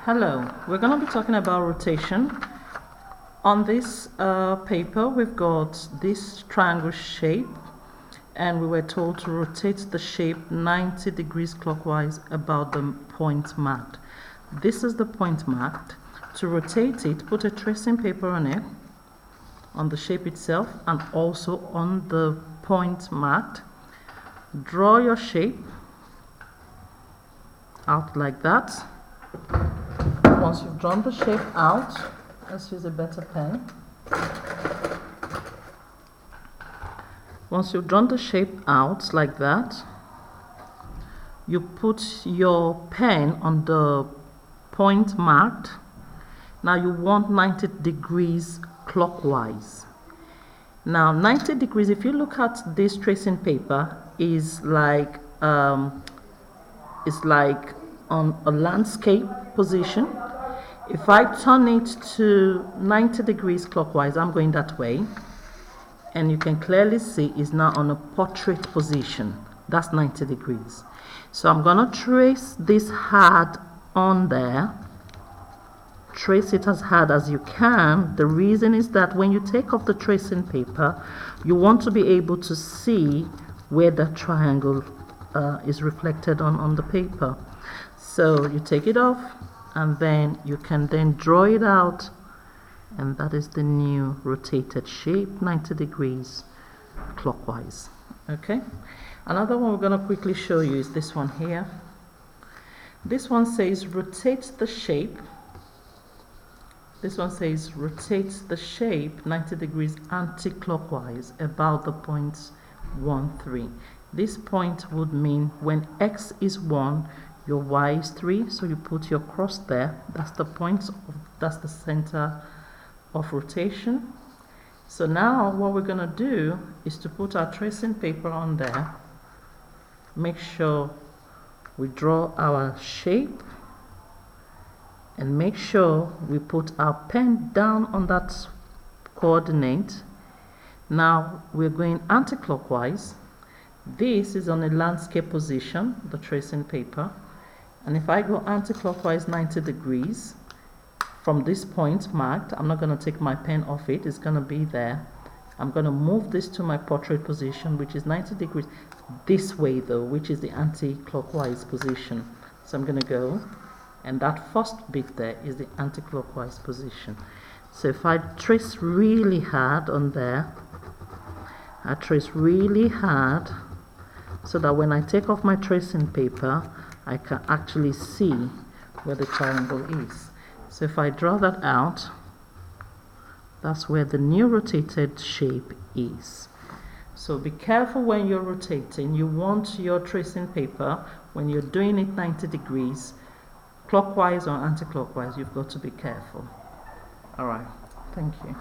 Hello, we're going to be talking about rotation. On this paper, we've got this triangle shape, and we were told to rotate the shape 90 degrees clockwise about the point marked. This is the point marked. To rotate it, put a tracing paper on it, on the shape itself, and also on the point marked. Draw your shape out like that. Once you've drawn the shape out, let's use a better pen. Once you've drawn the shape out like that, you put your pen on the point marked. Now you want 90 degrees clockwise. Now 90 degrees, if you look at this tracing paper, is like on a landscape position. If I turn it to 90 degrees clockwise, I'm going that way, and you can clearly see it's now on a portrait position. That's 90 degrees. So I'm going to trace this hard on there. Trace it as hard as you can. The reason is that when you take off the tracing paper, you want to be able to see where the triangle is reflected on the paper. So you take it off, and then you can then draw it out, and that is the new rotated shape, 90 degrees clockwise. Okay, another one we're going to quickly show you is this one here. This one says rotate the shape. This one says rotate the shape 90 degrees anti-clockwise about the point 1, 3. This point would mean when x is 1, your y is 3, so you put your cross there. That's the point, that's the center of rotation. So now what we're going to do is to put our tracing paper on there. Make sure we draw our shape, and make sure we put our pen down on that coordinate. Now we're going anti-clockwise. This is on a landscape position, the tracing paper. And if I go anti-clockwise 90 degrees from this point marked, I'm not going to take my pen off it, it's going to be there. I'm going to move this to my portrait position, which is 90 degrees this way though, which is the anti-clockwise position. So I'm going to go, and that first bit there is the anti-clockwise position. So if I trace really hard on there, I trace really hard so that when I take off my tracing paper, I can actually see where the triangle is. So if I draw that out, that's where the new rotated shape is. So be careful when you're rotating. You want your tracing paper, when you're doing it 90 degrees, clockwise or anti-clockwise, you've got to be careful. All right, thank you.